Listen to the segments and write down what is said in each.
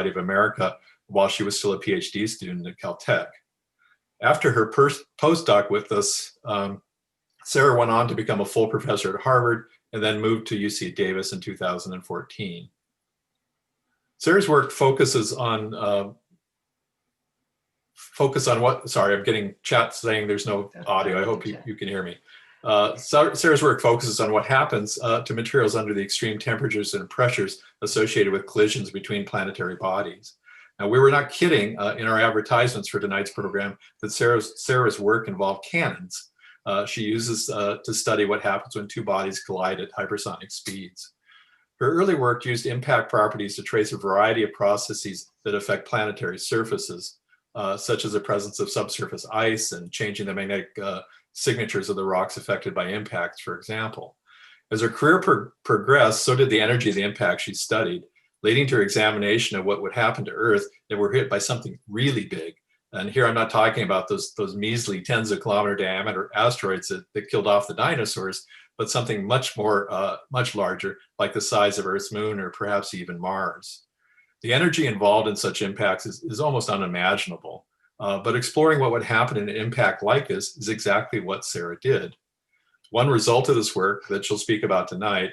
of America while she was still a PhD student at Caltech. After her postdoc with us, Sarah went on to become a full professor at Harvard and then moved to UC Davis in 2014. Sarah's work focuses on what, sorry, I'm getting chat saying there's no audio. I hope you can hear me. Sarah's work focuses on what happens to materials under the extreme temperatures and pressures associated with collisions between planetary bodies. Now, we were not kidding in our advertisements for tonight's program that Sarah's work involved cannons. She uses to study what happens when two bodies collide at hypersonic speeds. Her early work used impact properties to trace a variety of processes that affect planetary surfaces, such as the presence of subsurface ice and changing the magnetic signatures of the rocks affected by impacts, for example. As her career progressed, so did the energy of the impact she studied, leading to her examination of what would happen to Earth if we're hit by something really big. And here I'm not talking about those measly tens of kilometer diameter asteroids that killed off the dinosaurs, but something much larger, like the size of Earth's moon or perhaps even Mars. The energy involved in such impacts is almost unimaginable, but exploring what would happen in an impact like this is exactly what Sarah did. One result of this work that she'll speak about tonight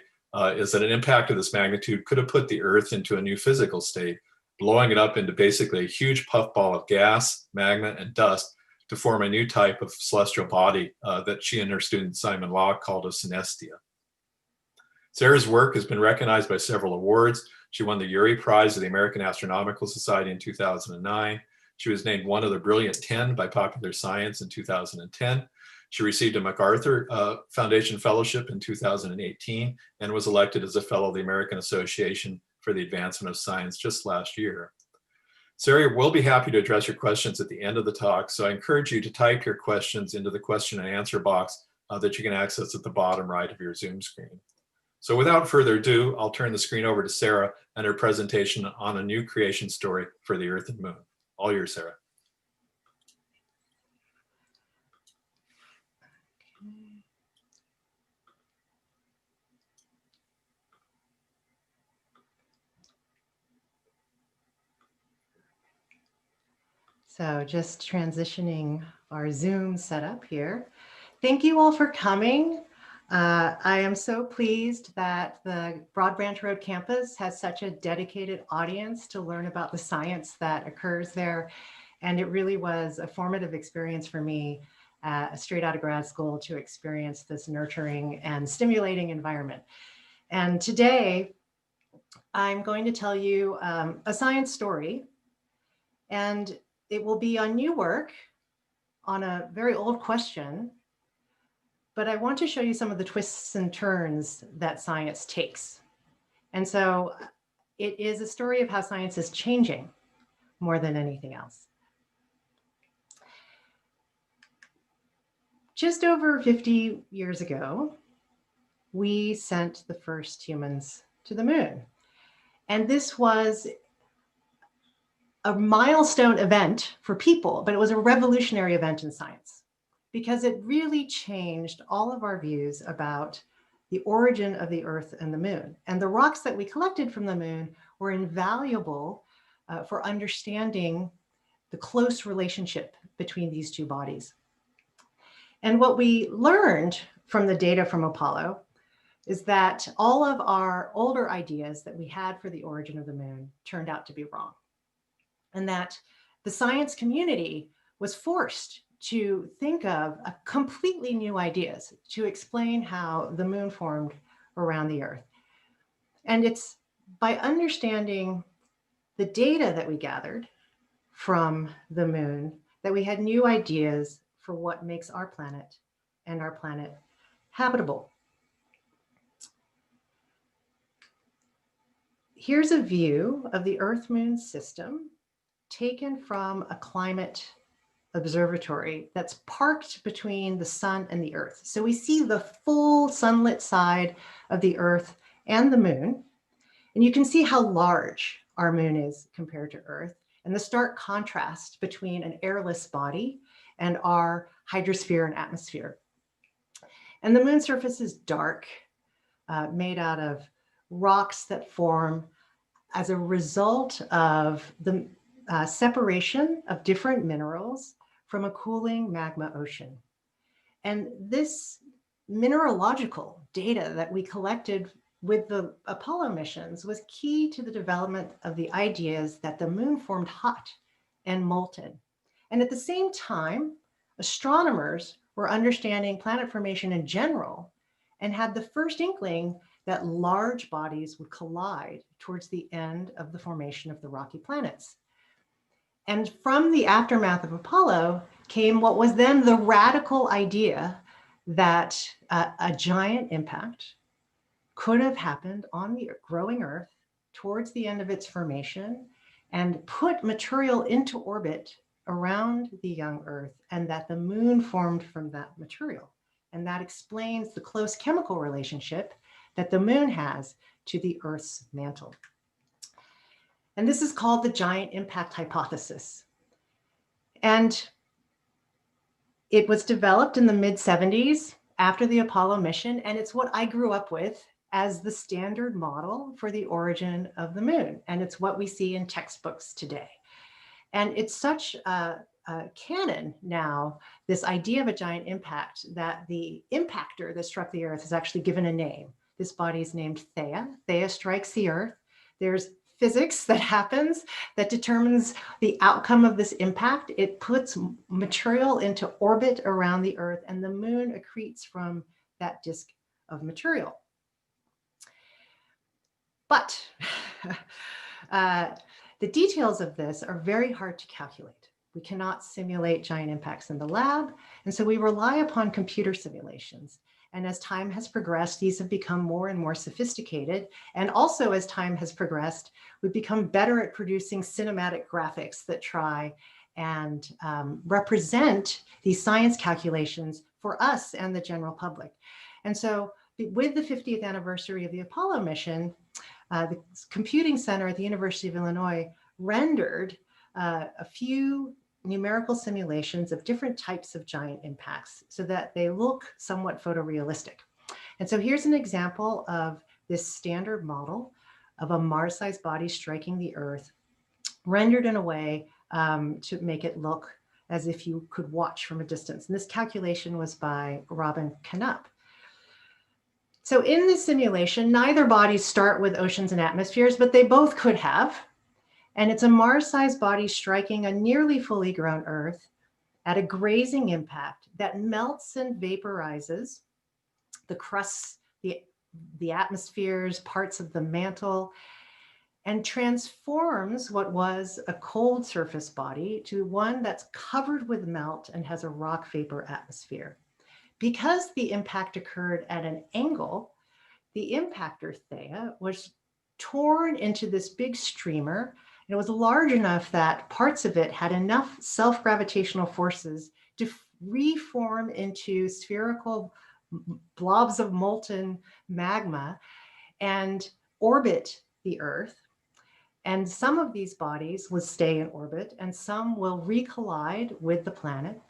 is that an impact of this magnitude could have put the Earth into a new physical state, blowing it up into basically a huge puffball of gas, magma, and dust to form a new type of celestial body that she and her student Simon Law called a Synestia. Sarah's work has been recognized by several awards. She won the Urey Prize of the American Astronomical Society in 2009. She was named one of the Brilliant 10 by Popular Science in 2010. She received a MacArthur Foundation Fellowship in 2018 and was elected as a Fellow of the American Association for the Advancement of Science just last year. Sarah will be happy to address your questions at the end of the talk, so I encourage you to type your questions into the question and answer box that you can access at the bottom right of your Zoom screen. So without further ado, I'll turn the screen over to Sarah and her presentation on a new creation story for the Earth and Moon. All yours, Sarah. So just transitioning our Zoom setup here. Thank you all for coming. I am so pleased that the Broad Branch Road campus has such a dedicated audience to learn about the science that occurs there. And it really was a formative experience for me straight out of grad school to experience this nurturing and stimulating environment. And today, I'm going to tell you a science story, and it will be on new work on a very old question, but I want to show you some of the twists and turns that science takes. And so it is a story of how science is changing more than anything else. Just over 50 years ago, we sent the first humans to the moon. And this was a milestone event for people, but it was a revolutionary event in science because it really changed all of our views about the origin of the Earth and the moon. And the rocks that we collected from the moon were invaluable for understanding the close relationship between these two bodies. And what we learned from the data from Apollo is that all of our older ideas that we had for the origin of the moon turned out to be wrong. And that the science community was forced to think of a completely new ideas to explain how the moon formed around the Earth. And it's by understanding the data that we gathered from the moon that we had new ideas for what makes our planet and our planet habitable. Here's a view of the Earth-Moon system taken from a climate observatory that's parked between the sun and the Earth. So we see the full sunlit side of the Earth and the moon. And you can see how large our moon is compared to Earth and the stark contrast between an airless body and our hydrosphere and atmosphere. And the moon surface is dark, made out of rocks that form as a result of the separation of different minerals from a cooling magma ocean. And this mineralogical data that we collected with the Apollo missions was key to the development of the ideas that the moon formed hot and molten. And at the same time, astronomers were understanding planet formation in general and had the first inkling that large bodies would collide towards the end of the formation of the rocky planets. And from the aftermath of Apollo came what was then the radical idea that a giant impact could have happened on the growing Earth towards the end of its formation and put material into orbit around the young Earth, and that the moon formed from that material. And that explains the close chemical relationship that the moon has to the Earth's mantle. And this is called the giant impact hypothesis. And it was developed in the mid-70s after the Apollo mission, and it's what I grew up with as the standard model for the origin of the moon. And it's what we see in textbooks today. And it's such a canon now, this idea of a giant impact, that the impactor that struck the Earth is actually given a name. This body is named Theia. Theia strikes the Earth. There's physics that happens that determines the outcome of this impact. It puts material into orbit around the Earth, and the moon accretes from that disk of material. But the details of this are very hard to calculate. We cannot simulate giant impacts in the lab, and so we rely upon computer simulations. And as time has progressed, these have become more and more sophisticated. And also as time has progressed, we've become better at producing cinematic graphics that try and represent these science calculations for us and the general public. And so with the 50th anniversary of the Apollo mission, the Computing Center at the University of Illinois rendered a few numerical simulations of different types of giant impacts so that they look somewhat photorealistic. And so here's an example of this standard model of a Mars-sized body striking the Earth, rendered in a way to make it look as if you could watch from a distance. And this calculation was by Robin Canup. So in this simulation, neither bodies start with oceans and atmospheres, but they both could have. And it's a Mars-sized body striking a nearly fully grown Earth at a grazing impact that melts and vaporizes the crusts, the atmospheres, parts of the mantle, and transforms what was a cold surface body to one that's covered with melt and has a rock vapor atmosphere. Because the impact occurred at an angle, the impactor Theia was torn into this big streamer. It was large enough that parts of it had enough self-gravitational forces to reform into spherical blobs of molten magma and orbit the Earth. And some of these bodies will stay in orbit and some will recollide with the planet.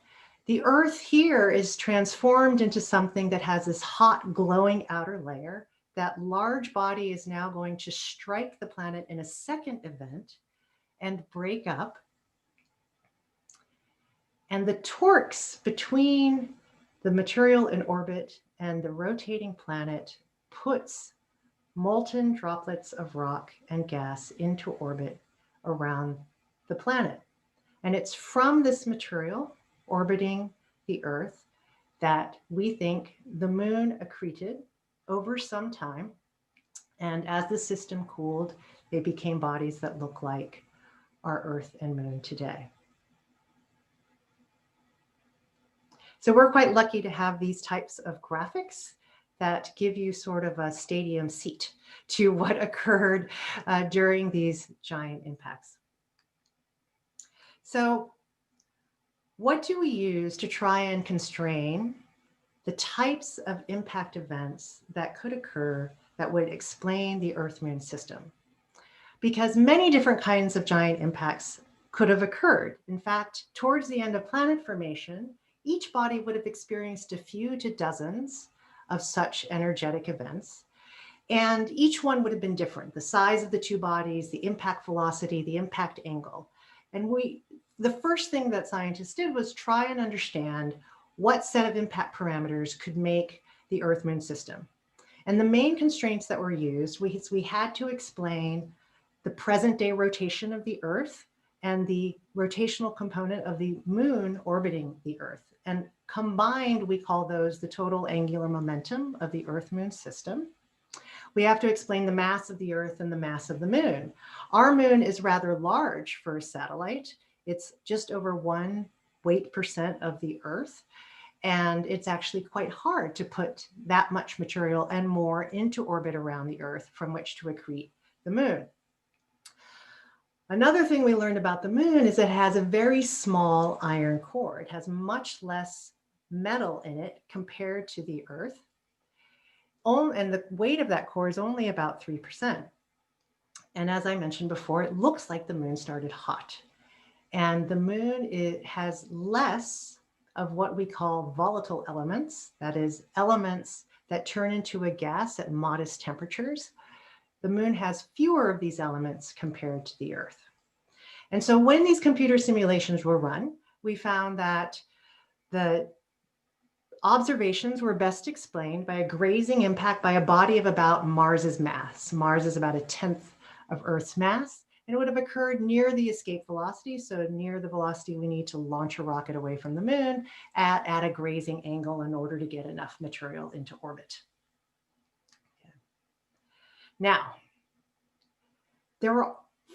The Earth here is transformed into something that has this hot, glowing outer layer. That large body is now going to strike the planet in a second event and break up. And the torques between the material in orbit and the rotating planet puts molten droplets of rock and gas into orbit around the planet. And it's from this material orbiting the Earth that we think the moon accreted over some time. And as the system cooled, they became bodies that look like our Earth and moon today. So we're quite lucky to have these types of graphics that give you sort of a stadium seat to what occurred during these giant impacts. So what do we use to try and constrain the types of impact events that could occur that would explain the Earth-Moon system? Because many different kinds of giant impacts could have occurred. In fact, towards the end of planet formation, each body would have experienced a few to dozens of such energetic events. And each one would have been different: the size of the two bodies, the impact velocity, the impact angle. And the first thing that scientists did was try and understand what set of impact parameters could make the Earth-Moon system. And the main constraints that were used, we had to explain the present day rotation of the Earth and the rotational component of the Moon orbiting the Earth. And combined, we call those the total angular momentum of the Earth-Moon system. We have to explain the mass of the Earth and the mass of the Moon. Our Moon is rather large for a satellite. It's just over 1% of the Earth. And it's actually quite hard to put that much material and more into orbit around the Earth from which to accrete the Moon. Another thing we learned about the Moon is it has a very small iron core. It has much less metal in it compared to the Earth. And the weight of that core is only about 3%. And as I mentioned before, it looks like the Moon started hot. And the Moon has less of what we call volatile elements, that is, elements that turn into a gas at modest temperatures. The Moon has fewer of these elements compared to the Earth. And so when these computer simulations were run, we found that the observations were best explained by a grazing impact by a body of about Mars's mass. Mars is about 1/10 of Earth's mass. And it would have occurred near the escape velocity, so near the velocity we need to launch a rocket away from the Moon at a grazing angle in order to get enough material into orbit. Okay. Now,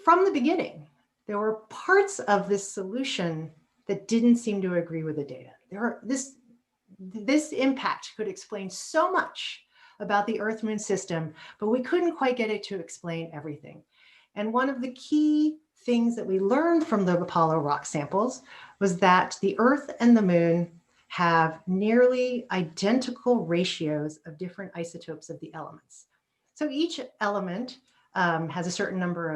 from the beginning, there were parts of this solution that didn't seem to agree with the data. This impact could explain so much about the Earth-Moon system, but we couldn't quite get it to explain everything. And one of the key things that we learned from the Apollo rock samples was that the Earth and the Moon have nearly identical ratios of different isotopes of the elements. So each element has a certain number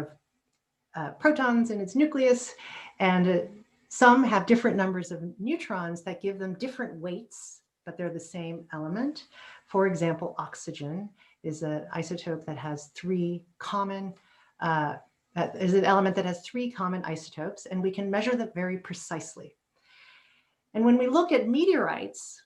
of protons in its nucleus, and some have different numbers of neutrons that give them different weights, but they're the same element. For example, oxygen is an isotope that has is an element that has 3 common isotopes, and we can measure them very precisely. And when we look at meteorites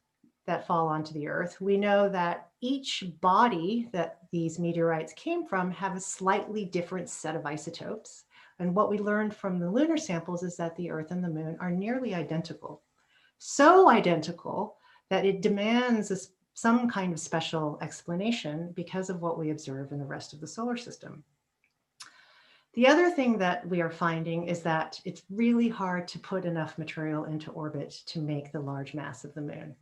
that fall onto the Earth, we know that each body that these meteorites came from have a slightly different set of isotopes. And what we learned from the lunar samples is that the Earth and the Moon are nearly identical. So identical that it demands some kind of special explanation because of what we observe in the rest of the solar system. The other thing that we are finding is that it's really hard to put enough material into orbit to make the large mass of the Moon.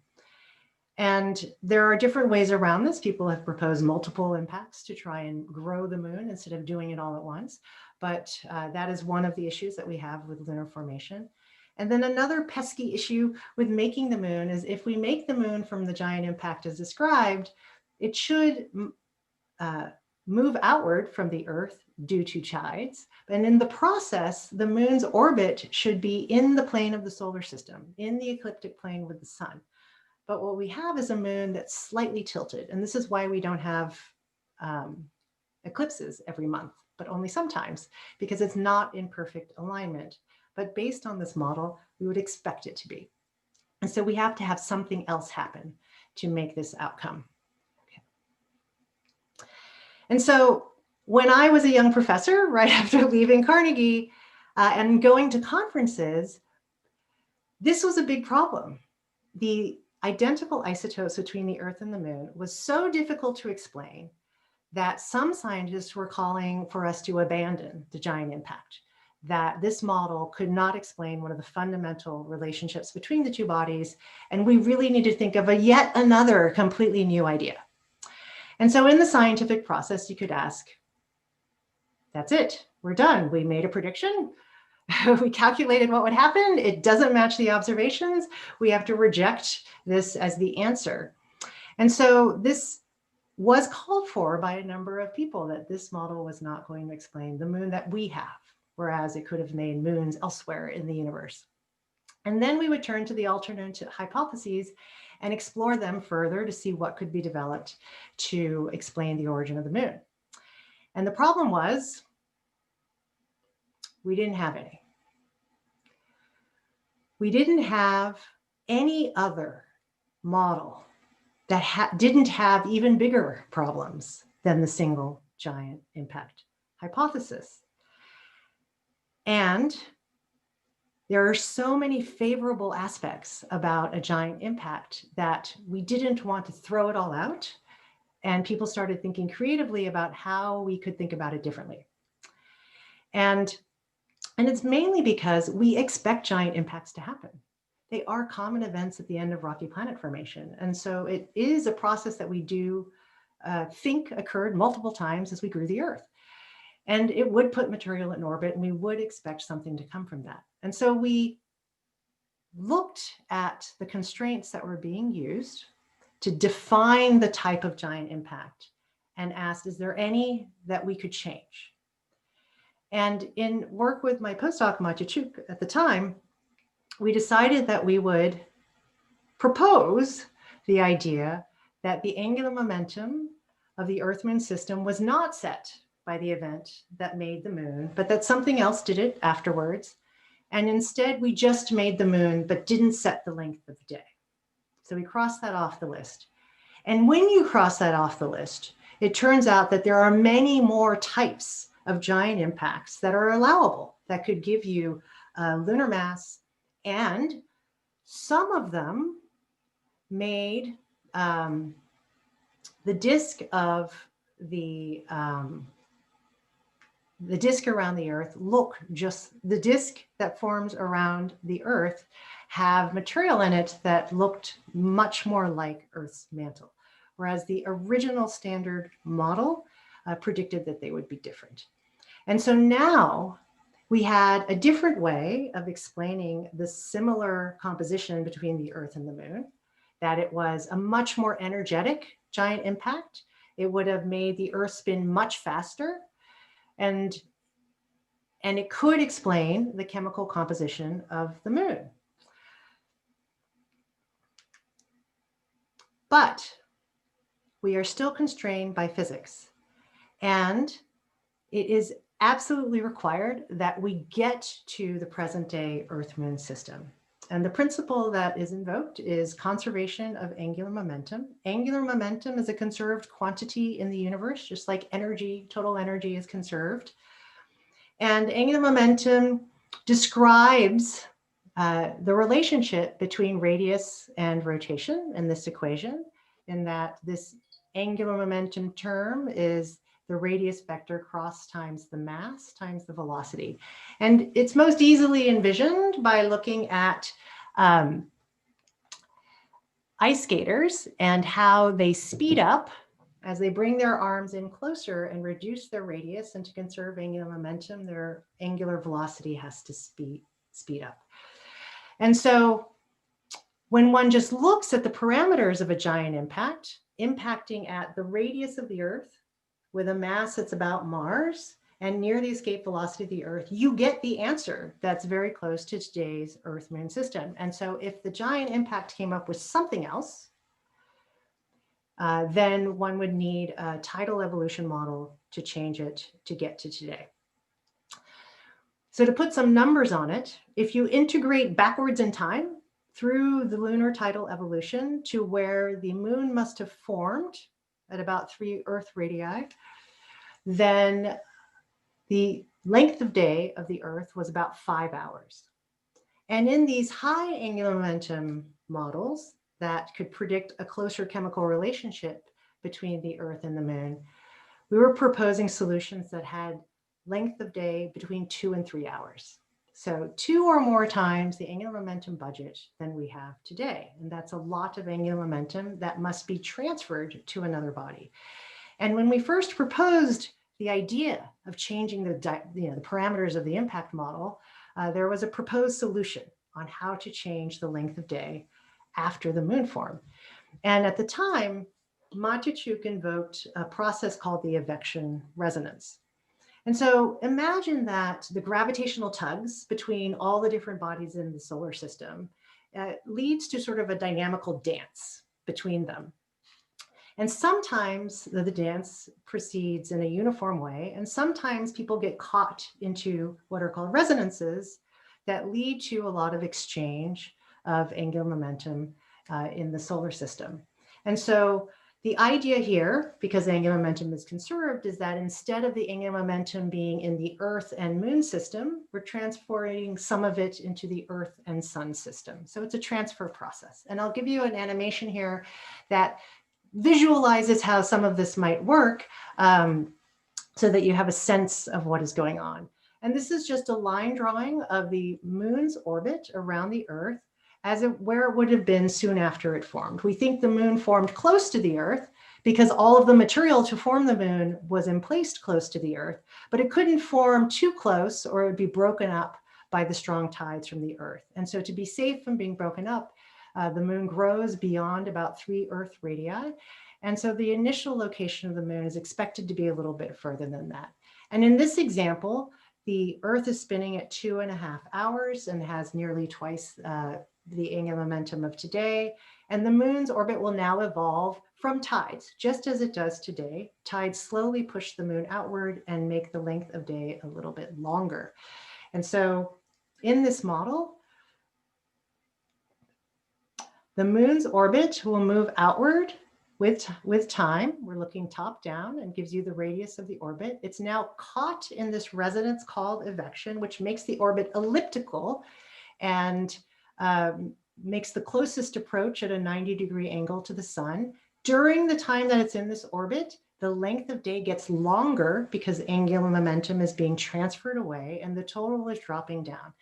And there are different ways around this. People have proposed multiple impacts to try and grow the Moon instead of doing it all at once. But that is one of the issues that we have with lunar formation. And then another pesky issue with making the Moon is if we make the Moon from the giant impact as described, it should move outward from the Earth due to tides. And in the process, the Moon's orbit should be in the plane of the solar system, in the ecliptic plane with the sun. But what we have is a Moon that's slightly tilted. And this is why we don't have eclipses every month, but only sometimes, because it's not in perfect alignment. But based on this model, we would expect it to be. And so we have to have something else happen to make this outcome. Okay. And so when I was a young professor, right after leaving Carnegie and going to conferences, this was a big problem. The identical isotopes between the Earth and the Moon was so difficult to explain that some scientists were calling for us to abandon the giant impact, that this model could not explain one of the fundamental relationships between the two bodies, and we really need to think of yet another completely new idea. And so in the scientific process, you could ask, that's it, we're done. We made a prediction. We calculated what would happen. It doesn't match the observations. We have to reject this as the answer. And so this was called for by a number of people, that this model was not going to explain the Moon that we have, whereas it could have made moons elsewhere in the universe. And then we would turn to the alternate hypotheses and explore them further to see what could be developed to explain the origin of the moon. And the problem was, we didn't have any. We didn't have any other model that didn't have even bigger problems than the single giant impact hypothesis. And there are so many favorable aspects about a giant impact that we didn't want to throw it all out. And people started thinking creatively about how we could think about it differently. And it's mainly because we expect giant impacts to happen. They are common events at the end of rocky planet formation. And so it is a process that we do think occurred multiple times as we grew the Earth. And it would put material in orbit, and we would expect something to come from that. And so we looked at the constraints that were being used to define the type of giant impact and asked, is there any that we could change? And in work with my postdoc, Matejchuk, at the time, we decided that we would propose the idea that the angular momentum of the Earth-Moon system was not set by the event that made the moon, but that something else did it afterwards. And instead, we just made the moon, but didn't set the length of the day. So we crossed that off the list. And when you cross that off the list, it turns out that there are many more types of giant impacts that are allowable, that could give you lunar mass, and some of them made the disk of the disk around the Earth look just, the disk that forms around the Earth have material in it that looked much more like Earth's mantle, whereas the original standard model predicted that they would be different. And so now we had a different way of explaining the similar composition between the Earth and the moon, that it was a much more energetic giant impact. It would have made the Earth spin much faster, and it could explain the chemical composition of the moon. But we are still constrained by physics, and it is absolutely required that we get to the present day Earth-Moon system. And the principle that is invoked is conservation of angular momentum. Angular momentum is a conserved quantity in the universe, just like energy, total energy is conserved. And angular momentum describes the relationship between radius and rotation in this equation, in that this angular momentum term is the radius vector cross times the mass times the velocity. And it's most easily envisioned by looking at ice skaters and how they speed up as they bring their arms in closer and reduce their radius, and to conserve angular momentum, their angular velocity has to speed up. And so when one just looks at the parameters of a giant impact, impacting at the radius of the Earth with a mass that's about Mars and near the escape velocity of the Earth, you get the answer that's very close to today's Earth-Moon system. And so if the giant impact came up with something else, then one would need a tidal evolution model to change it to get to today. So to put some numbers on it, if you integrate backwards in time through the lunar tidal evolution to where the moon must have formed at about 3 Earth radii, then the length of day of the Earth was about 5 hours. And in these high angular momentum models that could predict a closer chemical relationship between the Earth and the moon, we were proposing solutions that had length of day between 2 and 3 hours. So 2 or more times the angular momentum budget than we have today. And that's a lot of angular momentum that must be transferred to another body. And when we first proposed the idea of changing the parameters of the impact model, there was a proposed solution on how to change the length of day after the moon form. And at the time, Matejchuk invoked a process called the Eviction Resonance. And so imagine that the gravitational tugs between all the different bodies in the solar system leads to sort of a dynamical dance between them. And sometimes the dance proceeds in a uniform way, and sometimes people get caught into what are called resonances that lead to a lot of exchange of angular momentum in the solar system. And so the idea here, because angular momentum is conserved, is that instead of the angular momentum being in the Earth and Moon system, we're transporting some of it into the Earth and Sun system. So it's a transfer process. And I'll give you an animation here that visualizes how some of this might work so that you have a sense of what is going on. And this is just a line drawing of the moon's orbit around the Earth where it would have been soon after it formed. We think the moon formed close to the Earth because all of the material to form the moon was emplaced close to the Earth, but it couldn't form too close or it would be broken up by the strong tides from the Earth. And so to be safe from being broken up, the moon grows beyond about 3 Earth radii. And so the initial location of the moon is expected to be a little bit further than that. And in this example, the Earth is spinning at 2.5 hours and has nearly twice the angular momentum of today. And the moon's orbit will now evolve from tides, just as it does today. Tides slowly push the moon outward and make the length of day a little bit longer. And so in this model, the moon's orbit will move outward with time. We're looking top down and gives you the radius of the orbit. It's now caught in this resonance called eviction, which makes the orbit elliptical and makes the closest approach at a 90-degree angle to the sun. During the time that it's in this orbit, the length of day gets longer because angular momentum is being transferred away and the total is dropping down.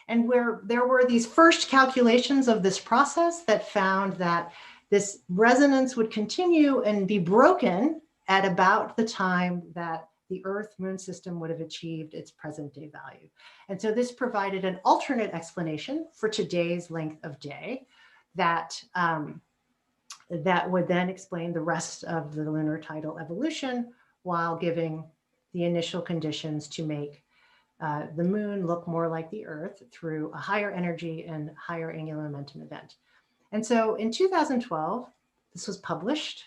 And where there were these first calculations of this process that found that this resonance would continue and be broken at about the time that the Earth-Moon system would have achieved its present-day value. And so this provided an alternate explanation for today's length of day that, that would then explain the rest of the lunar tidal evolution while giving the initial conditions to make the moon look more like the Earth through a higher energy and higher angular momentum event. And so in 2012, this was published,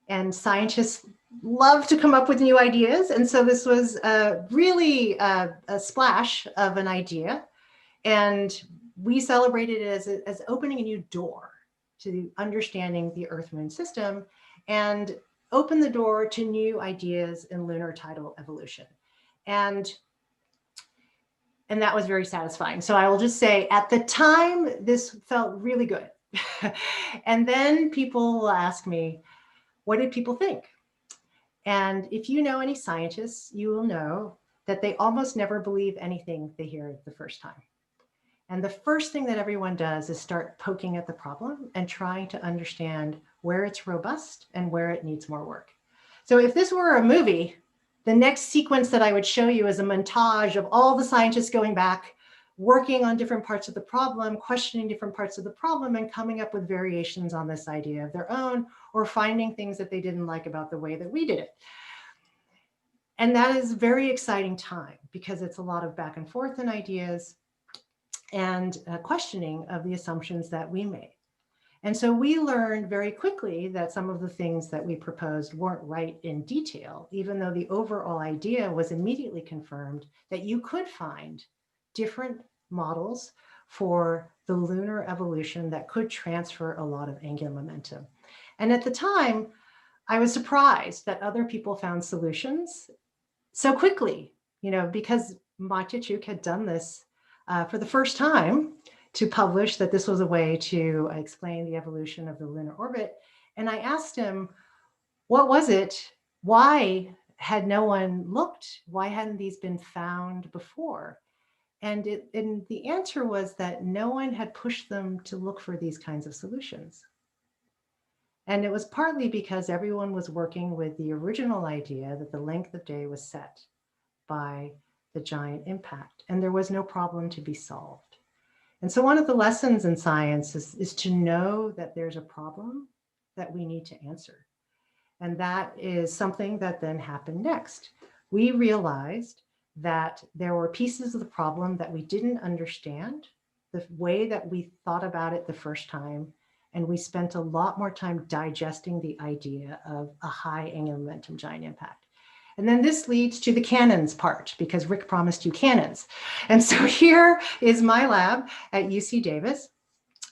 and scientists love to come up with new ideas. And so this was really a splash of an idea. And we celebrated it as opening a new door to understanding the Earth-Moon system and open the door to new ideas in lunar tidal evolution. And that was very satisfying. So I will just say at the time, this felt really good. And then people will ask me, what did people think? And if you know any scientists, you will know that they almost never believe anything they hear the first time. And the first thing that everyone does is start poking at the problem and trying to understand where it's robust and where it needs more work. So if this were a movie, the next sequence that I would show you is a montage of all the scientists going back, working on different parts of the problem, questioning different parts of the problem, and coming up with variations on this idea of their own, or finding things that they didn't like about the way that we did it. And that is a very exciting time because it's a lot of back and forth in ideas and questioning of the assumptions that we made. And so we learned very quickly that some of the things that we proposed weren't right in detail, even though the overall idea was immediately confirmed that you could find different models for the lunar evolution that could transfer a lot of angular momentum. And at the time, I was surprised that other people found solutions so quickly, because Matyachuk had done this for the first time to publish that this was a way to explain the evolution of the lunar orbit. And I asked him, what was it? Why had no one looked? Why hadn't these been found before? And the answer was that no one had pushed them to look for these kinds of solutions. And it was partly because everyone was working with the original idea that the length of day was set by the giant impact, and there was no problem to be solved. And so one of the lessons in science is to know that there's a problem that we need to answer. And that is something that then happened next. We realized that there were pieces of the problem that we didn't understand, the way that we thought about it the first time, and we spent a lot more time digesting the idea of a high angular momentum giant impact. And then this leads to the cannons part, because Rick promised you cannons. And so here is my lab at UC Davis.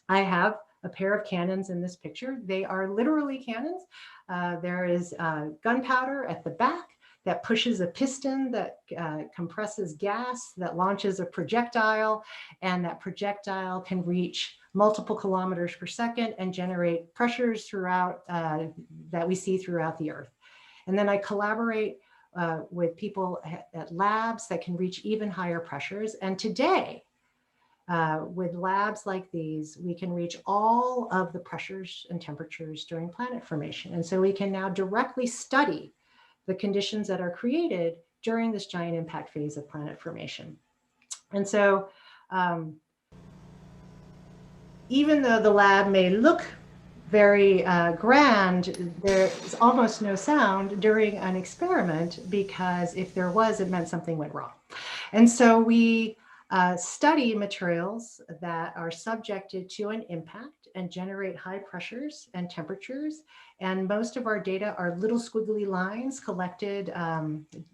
I have a pair of cannons in this picture. They are literally cannons. There is gunpowder at the back that pushes a piston that compresses gas, that launches a projectile, and that projectile can reach multiple kilometers per second and generate pressures throughout that we see throughout the Earth. And then I collaborate with people at labs that can reach even higher pressures. And today, with labs like these, we can reach all of the pressures and temperatures during planet formation. And so we can now directly study the conditions that are created during this giant impact phase of planet formation. And so even though the lab may look very grand, there's almost no sound during an experiment, because if there was, it meant something went wrong. And so we study materials that are subjected to an impact and generate high pressures and temperatures. And most of our data are little squiggly lines collected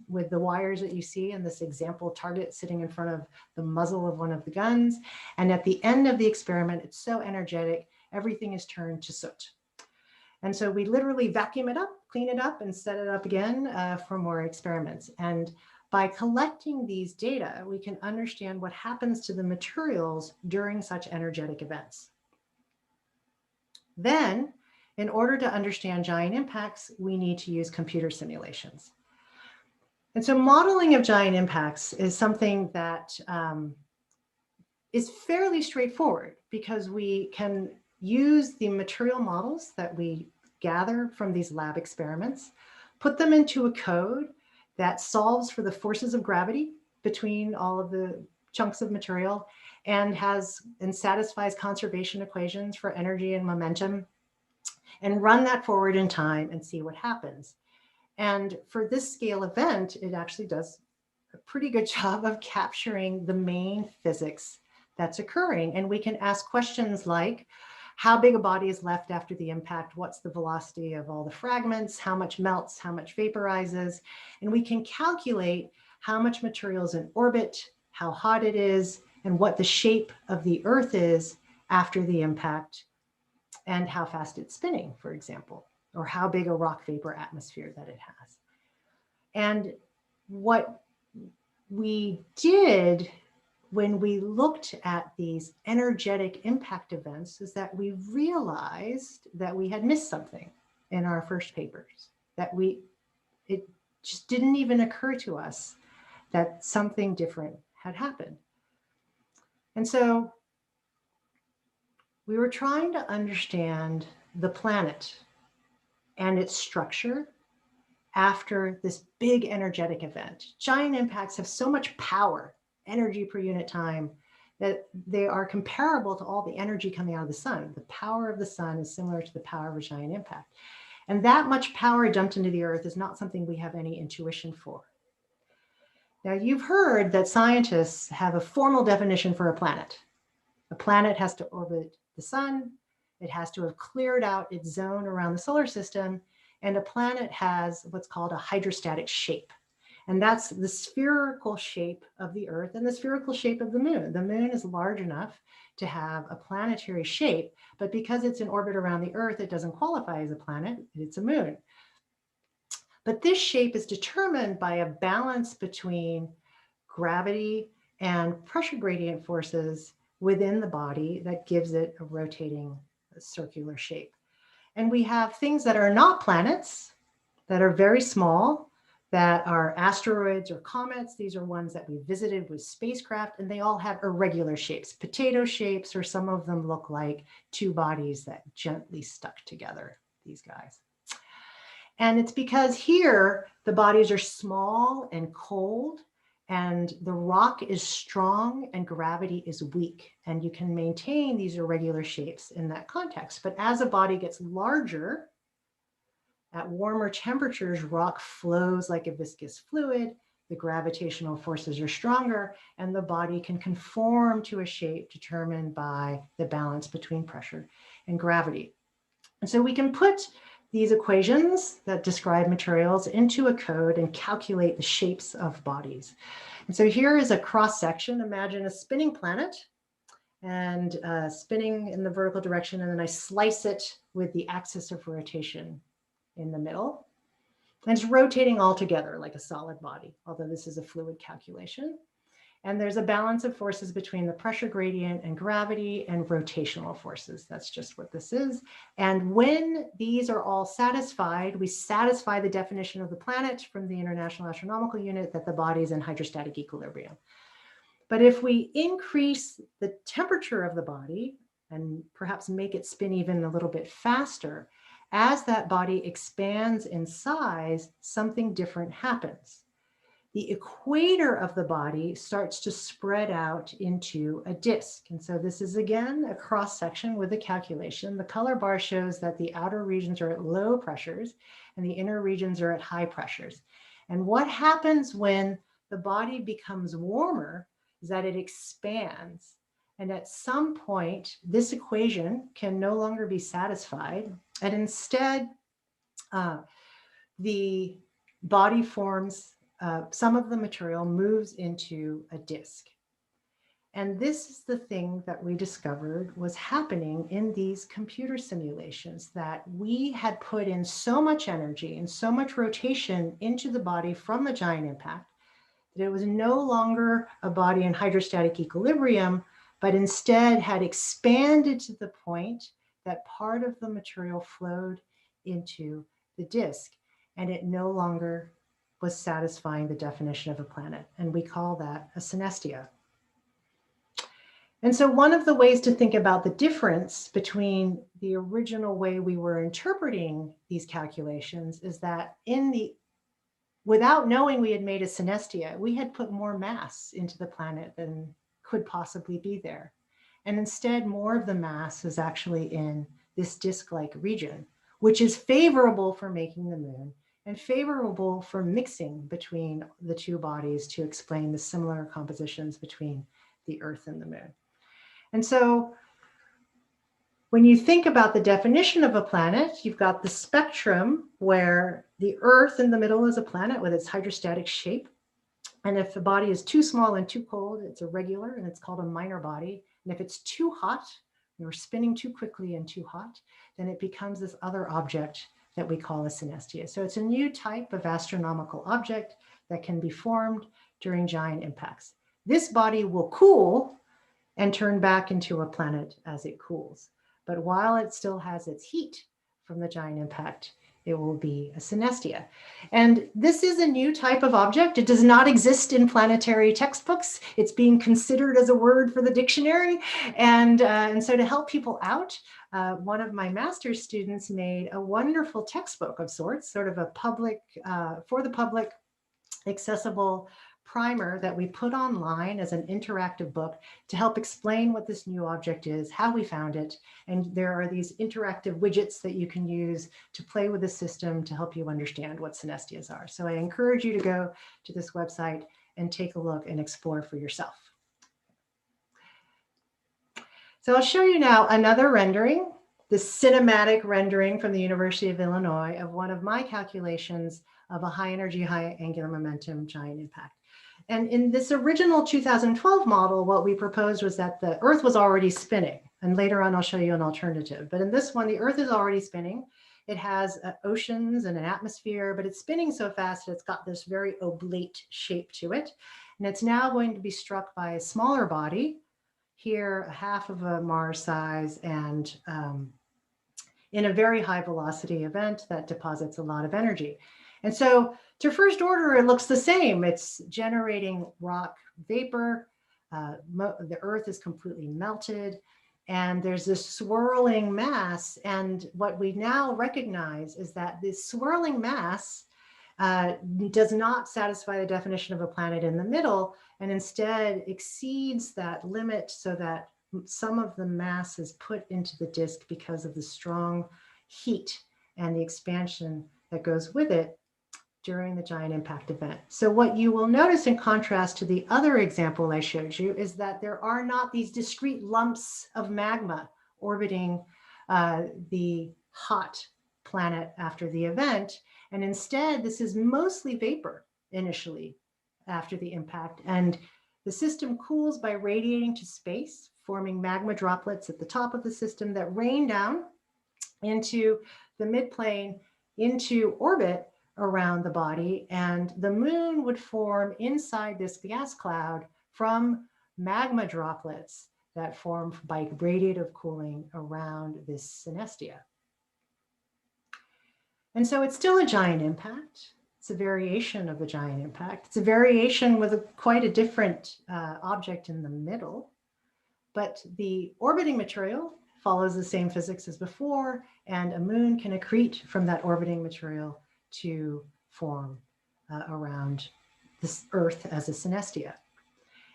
with the wires that you see in this example target sitting in front of the muzzle of one of the guns. And at the end of the experiment, it's so energetic, everything is turned to soot. And so we literally vacuum it up, clean it up, and set it up again for more experiments. And by collecting these data, we can understand what happens to the materials during such energetic events. Then, in order to understand giant impacts, we need to use computer simulations. And so modeling of giant impacts is something that is fairly straightforward, because we can use the material models that we gather from these lab experiments, put them into a code that solves for the forces of gravity between all of the chunks of material, and satisfies conservation equations for energy and momentum, and run that forward in time and see what happens. And for this scale event, it actually does a pretty good job of capturing the main physics that's occurring. And we can ask questions like, how big a body is left after the impact? What's the velocity of all the fragments? How much melts? How much vaporizes? And we can calculate how much material is in orbit, how hot it is, and what the shape of the Earth is after the impact, and how fast it's spinning, for example, or how big a rock vapor atmosphere that it has. And what we did when we looked at these energetic impact events is that we realized that we had missed something in our first papers, that it just didn't even occur to us that something different had happened. And so we were trying to understand the planet and its structure after this big energetic event. Giant impacts have so much power, energy per unit time, that they are comparable to all the energy coming out of the sun. The power of the sun is similar to the power of a giant impact. And that much power dumped into the Earth is not something we have any intuition for. Now, you've heard that scientists have a formal definition for a planet. A planet has to orbit the sun, it has to have cleared out its zone around the solar system, and a planet has what's called a hydrostatic shape. And that's the spherical shape of the Earth and the spherical shape of the moon. The moon is large enough to have a planetary shape, but because it's in orbit around the Earth, it doesn't qualify as a planet, it's a moon. But this shape is determined by a balance between gravity and pressure gradient forces within the body that gives it a rotating circular shape. And we have things that are not planets, that are very small, that are asteroids or comets. These are ones that we visited with spacecraft, and they all have irregular shapes, potato shapes, or some of them look like two bodies that gently stuck together, these guys. And it's because here the bodies are small and cold, and the rock is strong and gravity is weak, and you can maintain these irregular shapes in that context. But as a body gets larger, at warmer temperatures, rock flows like a viscous fluid, the gravitational forces are stronger, and the body can conform to a shape determined by the balance between pressure and gravity. And so we can put these equations that describe materials into a code and calculate the shapes of bodies. And so here is a cross section. Imagine a spinning planet and spinning in the vertical direction, and then I slice it with the axis of rotation in the middle. And it's rotating all together like a solid body, although this is a fluid calculation. And there's a balance of forces between the pressure gradient and gravity and rotational forces. That's just what this is. And when these are all satisfied, we satisfy the definition of the planet from the International Astronomical Unit that the body is in hydrostatic equilibrium. But if we increase the temperature of the body and perhaps make it spin even a little bit faster, as that body expands in size, something different happens. The equator of the body starts to spread out into a disk. And so this is again a cross section with a calculation. The color bar shows that the outer regions are at low pressures and the inner regions are at high pressures. And what happens when the body becomes warmer is that it expands. And at some point, this equation can no longer be satisfied. And instead, the body forms, some of the material moves into a disk. And this is the thing that we discovered was happening in these computer simulations, that we had put in so much energy and so much rotation into the body from the giant impact that it was no longer a body in hydrostatic equilibrium, but instead had expanded to the point that part of the material flowed into the disk, and it no longer was satisfying the definition of a planet. And we call that a synestia. And so one of the ways to think about the difference between the original way we were interpreting these calculations is that without knowing we had made a synestia, we had put more mass into the planet than could possibly be there. And instead, more of the mass is actually in this disk-like region, which is favorable for making the moon and favorable for mixing between the two bodies to explain the similar compositions between the Earth and the moon. And so when you think about the definition of a planet, you've got the spectrum where the Earth in the middle is a planet with its hydrostatic shape. And if the body is too small and too cold, it's irregular and it's called a minor body. And if it's too hot, you're spinning too quickly and too hot, then it becomes this other object that we call a synestia. So it's a new type of astronomical object that can be formed during giant impacts. This body will cool and turn back into a planet as it cools. But while it still has its heat from the giant impact, it will be a synestia. And this is a new type of object. It does not exist in planetary textbooks. It's being considered as a word for the dictionary. And so to help people out, one of my master's students made a wonderful textbook of sorts, sort of a public, for the public, accessible primer that we put online as an interactive book to help explain what this new object is, how we found it. And there are these interactive widgets that you can use to play with the system to help you understand what synestias are. So I encourage you to go to this website and take a look and explore for yourself. So I'll show you now another rendering, this cinematic rendering from the University of Illinois of one of my calculations of a high energy, high angular momentum giant impact. And in this original 2012 model, what we proposed was that the Earth was already spinning. And later on, I'll show you an alternative. But in this one, the Earth is already spinning. It has oceans and an atmosphere, but it's spinning so fast that it's got this very oblate shape to it. And it's now going to be struck by a smaller body, here half of a Mars size, and in a very high velocity event that deposits a lot of energy. And so to first order, it looks the same. It's generating rock vapor. The Earth is completely melted. And there's this swirling mass. And what we now recognize is that this swirling mass does not satisfy the definition of a planet in the middle, and instead exceeds that limit so that some of the mass is put into the disk because of the strong heat and the expansion that goes with it during the giant impact event. So what you will notice in contrast to the other example I showed you is that there are not these discrete lumps of magma orbiting the hot planet after the event. And instead, this is mostly vapor initially after the impact. And the system cools by radiating to space, forming magma droplets at the top of the system that rain down into the midplane, into orbit around the body. And the moon would form inside this gas cloud from magma droplets that form by radiative cooling around this synestia. And so it's still a giant impact. It's a variation of the giant impact. It's a variation with quite a different object in the middle, but the orbiting material follows the same physics as before, and a moon can accrete from that orbiting material to form around this Earth as a synestia.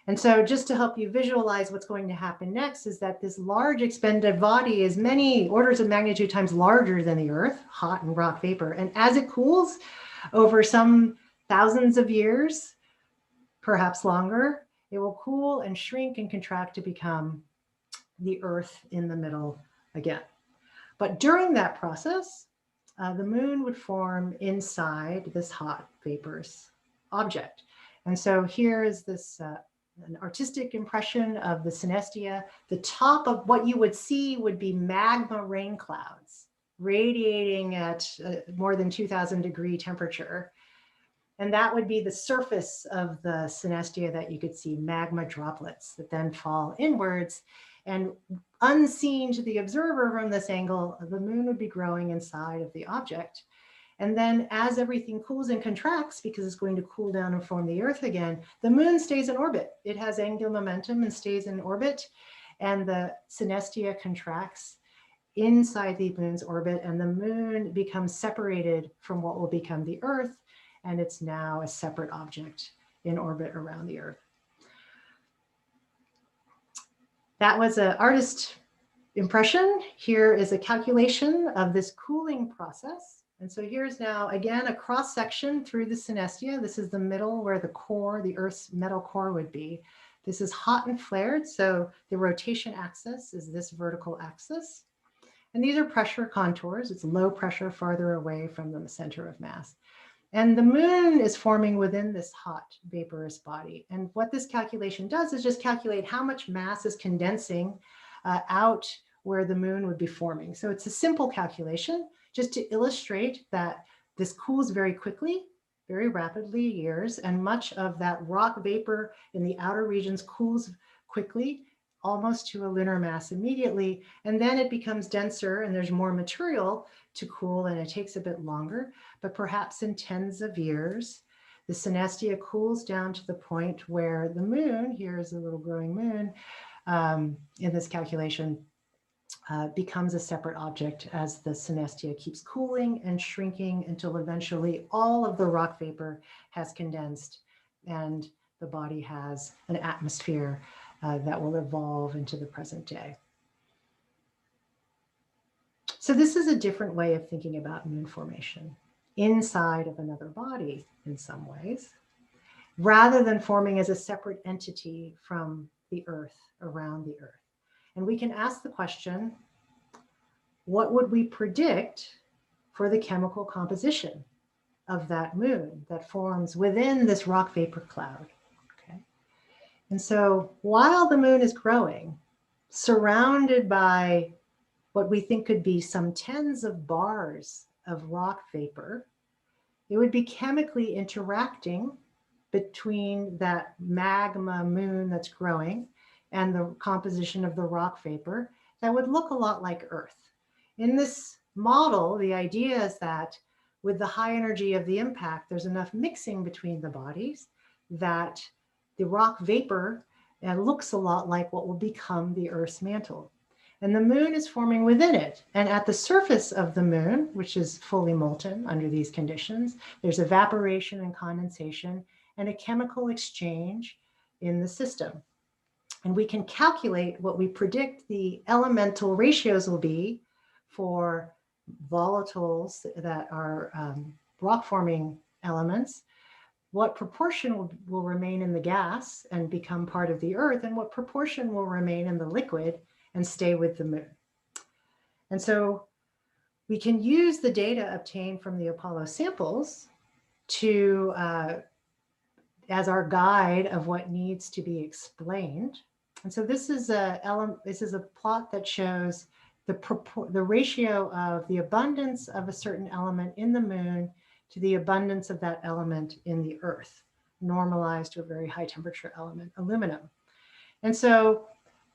And so just to help you visualize what's going to happen next is that this large expanded body is many orders of magnitude times larger than the Earth, hot and rock vapor. And as it cools over some thousands of years, perhaps longer, it will cool and shrink and contract to become the Earth in the middle again. But during that process, the moon would form inside this hot vaporous object. And so here is this an artistic impression of the synestia. The top of what you would see would be magma rain clouds radiating at more than 2000 degree temperature. And that would be the surface of the synestia that you could see, magma droplets that then fall inwards. And unseen to the observer from this angle, the moon would be growing inside of the object. And then as everything cools and contracts, because it's going to cool down and form the Earth again, the moon stays in orbit. It has angular momentum and stays in orbit. And the synestia contracts inside the moon's orbit, and the moon becomes separated from what will become the Earth. And it's now a separate object in orbit around the Earth. That was an artist impression. Here is a calculation of this cooling process. And so here's now, again, a cross section through the synestia. This is the middle where the core, the Earth's metal core would be. This is hot and flared. So the rotation axis is this vertical axis. And these are pressure contours. It's low pressure farther away from the center of mass. And the moon is forming within this hot vaporous body. And what this calculation does is just calculate how much mass is condensing out where the moon would be forming. So it's a simple calculation just to illustrate that this cools very quickly, very rapidly, years, and much of that rock vapor in the outer regions cools quickly, almost to a lunar mass immediately. And then it becomes denser and there's more material to cool, and it takes a bit longer, but perhaps in tens of years, the synestia cools down to the point where the moon, here's a little growing moon in this calculation, becomes a separate object as the synestia keeps cooling and shrinking until eventually all of the rock vapor has condensed and the body has an atmosphere that will evolve into the present day. So this is a different way of thinking about moon formation inside of another body in some ways, rather than forming as a separate entity from the Earth, around the Earth. And we can ask the question, what would we predict for the chemical composition of that moon that forms within this rock vapor cloud? Okay. And so while the moon is growing, surrounded by what we think could be some tens of bars of rock vapor, it would be chemically interacting between that magma moon that's growing and the composition of the rock vapor that would look a lot like Earth. In this model, the idea is that with the high energy of the impact, there's enough mixing between the bodies that the rock vapor looks a lot like what will become the Earth's mantle. And the moon is forming within it. And at the surface of the moon, which is fully molten under these conditions, there's evaporation and condensation and a chemical exchange in the system. And we can calculate what we predict the elemental ratios will be for volatiles that are rock forming elements, what proportion will remain in the gas and become part of the Earth, and what proportion will remain in the liquid and stay with the moon. And so we can use the data obtained from the Apollo samples to as our guide of what needs to be explained. And so this is a plot that shows the ratio of the abundance of a certain element in the moon to the abundance of that element in the Earth, normalized to a very high temperature element, aluminum. And so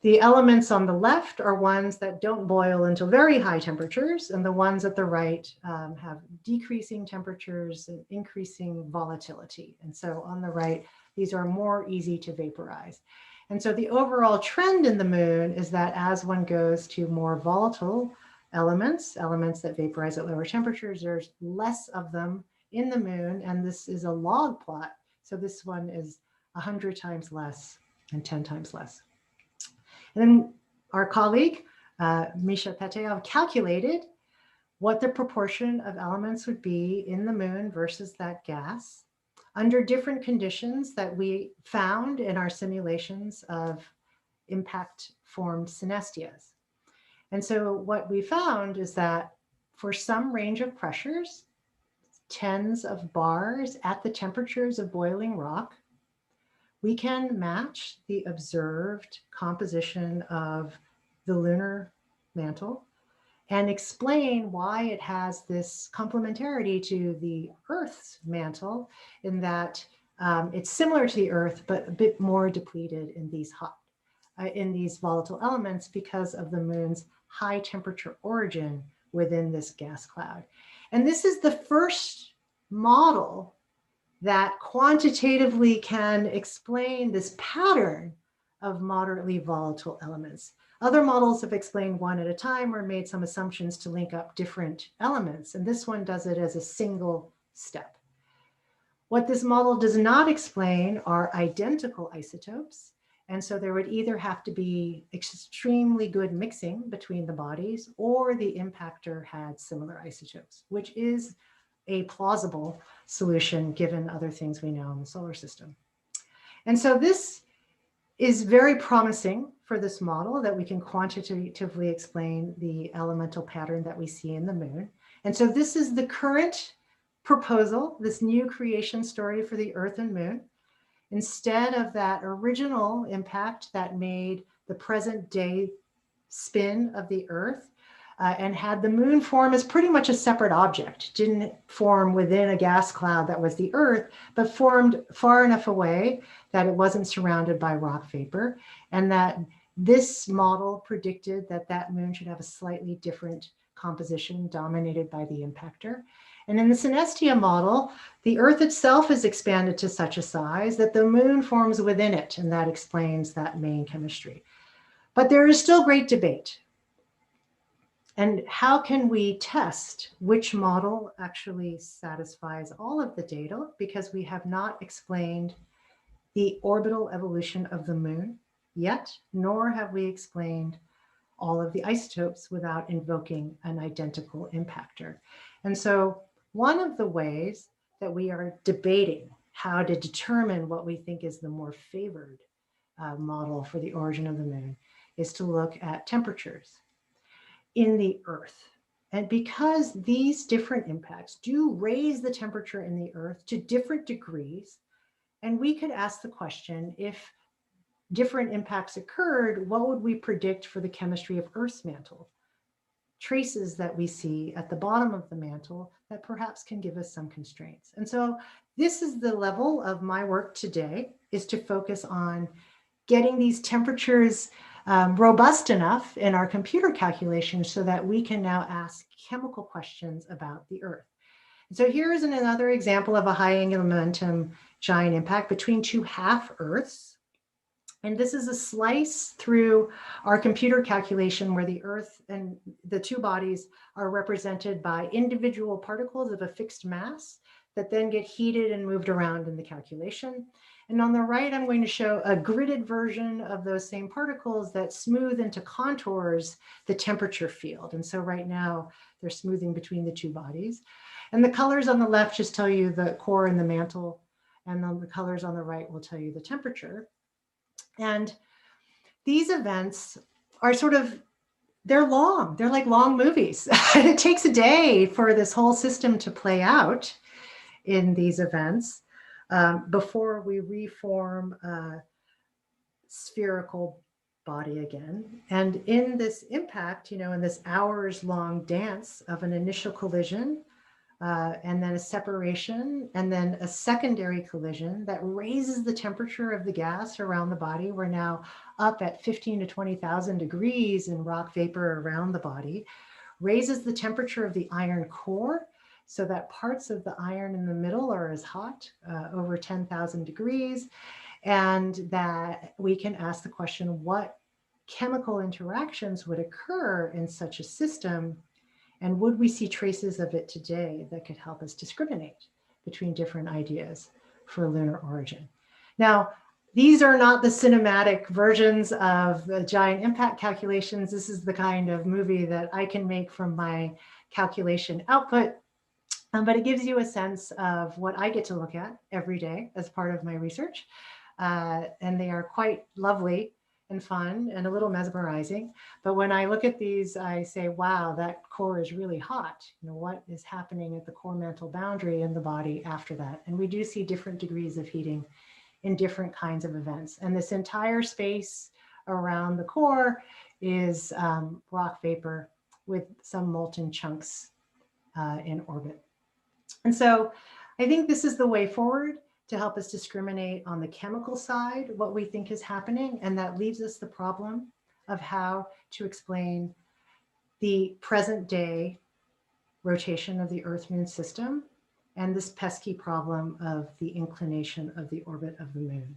the elements on the left are ones that don't boil until very high temperatures, and the ones at the right have decreasing temperatures and increasing volatility. And so on the right, these are more easy to vaporize. And so the overall trend in the moon is that as one goes to more volatile elements that vaporize at lower temperatures, there's less of them in the moon. And this is a log plot. So this one is 100 times less and 10 times less. And then our colleague, Misha Peteov, calculated what the proportion of elements would be in the moon versus that gas under different conditions that we found in our simulations of impact-formed synestias. And so what we found is that for some range of pressures, tens of bars at the temperatures of boiling rock, we can match the observed composition of the lunar mantle and explain why it has this complementarity to the Earth's mantle, in that it's similar to the Earth, but a bit more depleted in these volatile elements because of the moon's high temperature origin within this gas cloud. And this is the first model that quantitatively can explain this pattern of moderately volatile elements. Other models have explained one at a time or made some assumptions to link up different elements, and this one does it as a single step. What this model does not explain are identical isotopes, and so there would either have to be extremely good mixing between the bodies, or the impactor had similar isotopes, which is a plausible solution given other things we know in the solar system. And so this is very promising for this model, that we can quantitatively explain the elemental pattern that we see in the moon. And so this is the current proposal, this new creation story for the Earth and moon. Instead of that original impact that made the present day spin of the Earth and had the moon form as pretty much a separate object, didn't form within a gas cloud that was the Earth, but formed far enough away that it wasn't surrounded by rock vapor, and that this model predicted that that moon should have a slightly different composition dominated by the impactor. And in the Synestia model, the Earth itself is expanded to such a size that the moon forms within it, and that explains that main chemistry. But there is still great debate. And how can we test which model actually satisfies all of the data? Because we have not explained the orbital evolution of the moon yet, nor have we explained all of the isotopes without invoking an identical impactor. And so one of the ways that we are debating how to determine what we think is the more favored model for the origin of the moon is to look at temperatures in the Earth. And because these different impacts do raise the temperature in the Earth to different degrees, and we could ask the question, if different impacts occurred, what would we predict for the chemistry of Earth's mantle? Traces that we see at the bottom of the mantle that perhaps can give us some constraints. And so this is the level of my work today, is to focus on getting these temperatures robust enough in our computer calculations so that we can now ask chemical questions about the Earth. And so here is another example of a high angular momentum giant impact between two half Earths. And this is a slice through our computer calculation where the Earth and the two bodies are represented by individual particles of a fixed mass that then get heated and moved around in the calculation. And on the right, I'm going to show a gridded version of those same particles that smooth into contours the temperature field. And so right now, they're smoothing between the two bodies. And the colors on the left just tell you the core and the mantle, and then the colors on the right will tell you the temperature. And these events are sort of, they're long. They're like long movies. It takes a day for this whole system to play out in these events before we reform a spherical body again. And in this impact, in this hours long dance of an initial collision, and then a separation, and then a secondary collision that raises the temperature of the gas around the body. We're now up at 15 to 20,000 degrees in rock vapor around the body, raises the temperature of the iron core so that parts of the iron in the middle are as hot, over 10,000 degrees, and that we can ask the question, what chemical interactions would occur in such a system? And would we see traces of it today that could help us discriminate between different ideas for a lunar origin? Now, these are not the cinematic versions of the giant impact calculations. This is the kind of movie that I can make from my calculation output. But it gives you a sense of what I get to look at every day as part of my research. And they are quite lovely and fun and a little mesmerizing. But when I look at these, I say, wow, that core is really hot. What is happening at the core mantle boundary in the body after that? And we do see different degrees of heating in different kinds of events. And this entire space around the core is rock vapor with some molten chunks in orbit. And so I think this is the way forward to help us discriminate on the chemical side what we think is happening. And that leaves us the problem of how to explain the present day rotation of the Earth-Moon system and this pesky problem of the inclination of the orbit of the moon.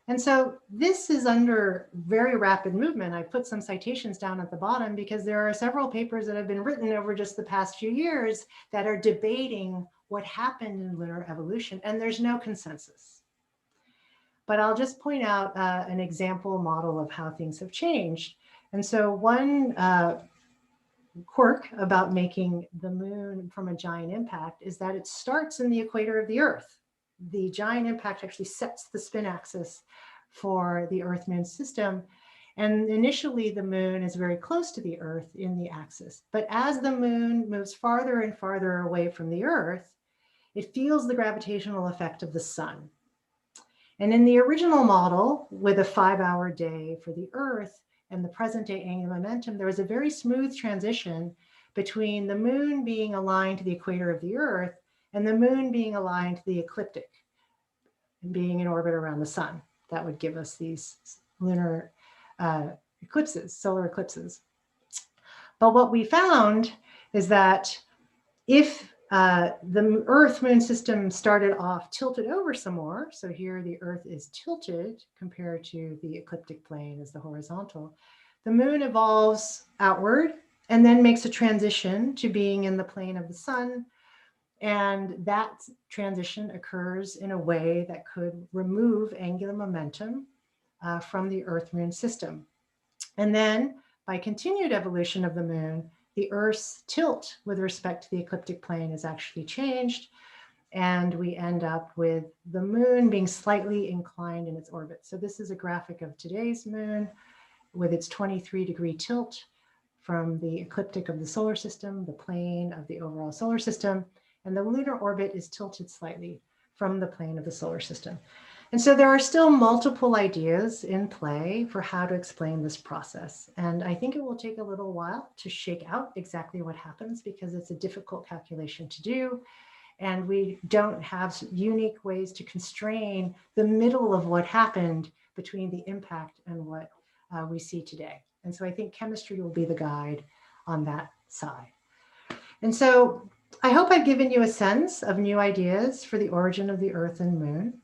And so this is under very rapid movement. I put some citations down at the bottom because there are several papers that have been written over just the past few years that are debating what happened in lunar evolution, and there's no consensus. But I'll just point out an example model of how things have changed. And so one quirk about making the moon from a giant impact is that it starts in the equator of the Earth. The giant impact actually sets the spin axis for the Earth-Moon system. And initially, the moon is very close to the Earth in the axis. But as the moon moves farther and farther away from the Earth, it feels the gravitational effect of the sun. And in the original model, with a 5-hour day for the Earth and the present day angular momentum, there was a very smooth transition between the moon being aligned to the equator of the Earth and the moon being aligned to the ecliptic and being in orbit around the sun. That would give us these lunar eclipses, solar eclipses. But what we found is that if the Earth-Moon system started off tilted over some more, so here the Earth is tilted compared to the ecliptic plane as the horizontal, the moon evolves outward and then makes a transition to being in the plane of the sun. And that transition occurs in a way that could remove angular momentum from the Earth-Moon system. And then by continued evolution of the moon, the Earth's tilt with respect to the ecliptic plane is actually changed. And we end up with the moon being slightly inclined in its orbit. So this is a graphic of today's moon with its 23-degree tilt from the ecliptic of the solar system, the plane of the overall solar system. And the lunar orbit is tilted slightly from the plane of the solar system. And so there are still multiple ideas in play for how to explain this process. And I think it will take a little while to shake out exactly what happens because it's a difficult calculation to do. And we don't have unique ways to constrain the middle of what happened between the impact and what we see today. And so I think chemistry will be the guide on that side. And so I hope I've given you a sense of new ideas for the origin of the Earth and moon,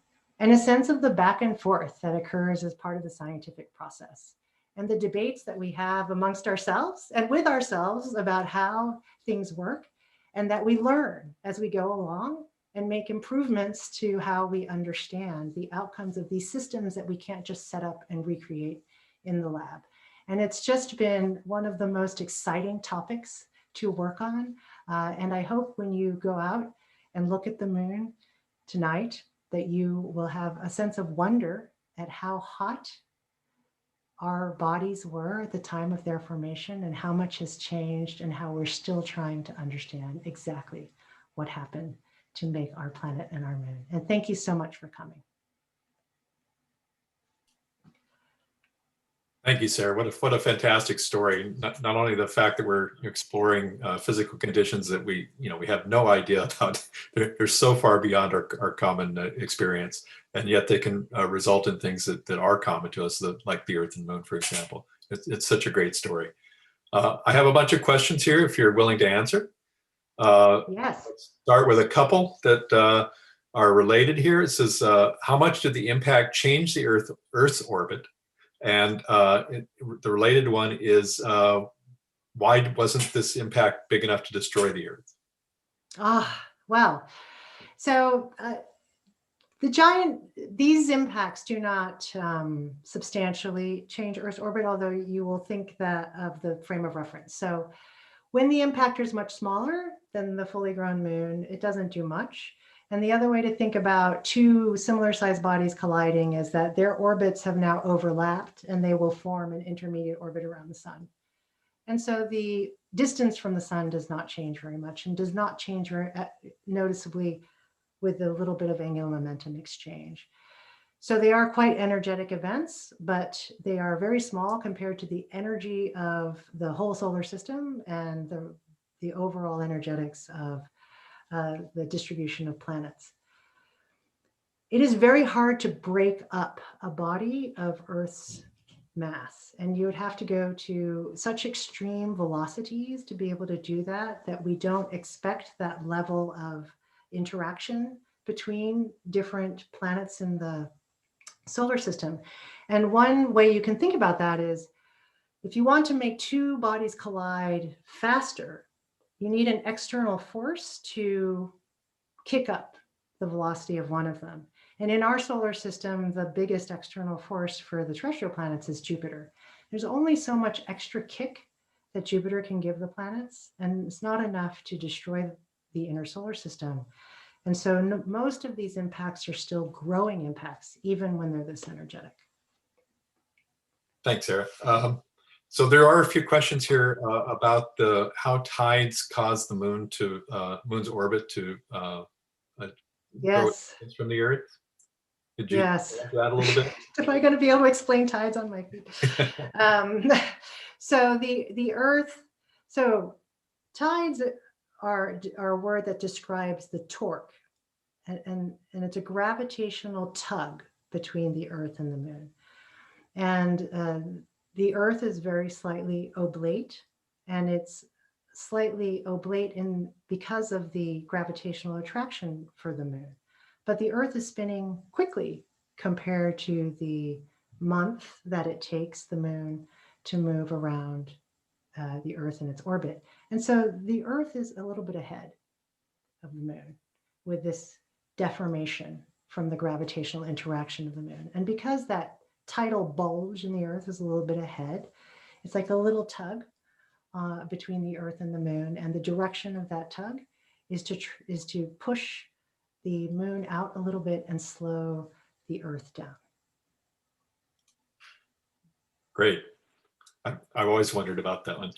and a sense of the back and forth that occurs as part of the scientific process, and the debates that we have amongst ourselves and with ourselves about how things work, and that we learn as we go along and make improvements to how we understand the outcomes of these systems that we can't just set up and recreate in the lab. And it's just been one of the most exciting topics to work on. And I hope when you go out and look at the moon tonight, that you will have a sense of wonder at how hot our bodies were at the time of their formation and how much has changed and how we're still trying to understand exactly what happened to make our planet and our moon. And thank you so much for coming. Thank you, Sarah. What a fantastic story. Not only the fact that we're exploring physical conditions that we have no idea about. They're so far beyond our common experience, and yet they can result in things that are common to us, like the Earth and Moon, for example. It's such a great story. I have a bunch of questions here if you're willing to answer. Yes. Let's start with a couple that are related here. It says, how much did the impact change the Earth's orbit? And the related one is, why wasn't this impact big enough to destroy the Earth? Well, so these impacts do not substantially change Earth's orbit, although you will think that of the frame of reference. So when the impactor is much smaller than the fully grown moon, it doesn't do much. And the other way to think about two similar sized bodies colliding is that their orbits have now overlapped and they will form an intermediate orbit around the sun. And so the distance from the sun does not change very much and does not change very noticeably with a little bit of angular momentum exchange. So they are quite energetic events, but they are very small compared to the energy of the whole solar system and the overall energetics of the distribution of planets. It is very hard to break up a body of Earth's mass, and you would have to go to such extreme velocities to be able to do that, that we don't expect that level of interaction between different planets in the solar system. And one way you can think about that is, if you want to make two bodies collide faster, you need an external force to kick up the velocity of one of them. And in our solar system, the biggest external force for the terrestrial planets is Jupiter. There's only so much extra kick that Jupiter can give the planets, and it's not enough to destroy the inner solar system. And so most of these impacts are still growing impacts, even when they're this energetic. Thanks, Sarah. So there are a few questions here about how tides cause the moon's orbit to Yes. grow from the Earth. Could you Yes. add that a little bit? Am I going to be able to explain tides on my feet? So the Earth, so tides are a word that describes the torque, and it's a gravitational tug between the Earth and the moon. And the Earth is very slightly oblate, and it's slightly oblate because of the gravitational attraction for the moon. But the Earth is spinning quickly compared to the month that it takes the moon to move around the Earth in its orbit. And so the Earth is a little bit ahead of the moon with this deformation from the gravitational interaction of the moon. And because that tidal bulge in the Earth is a little bit ahead, it's like a little tug between the Earth and the moon. And the direction of that tug is to push the moon out a little bit and slow the Earth down. Great. I've always wondered about that one.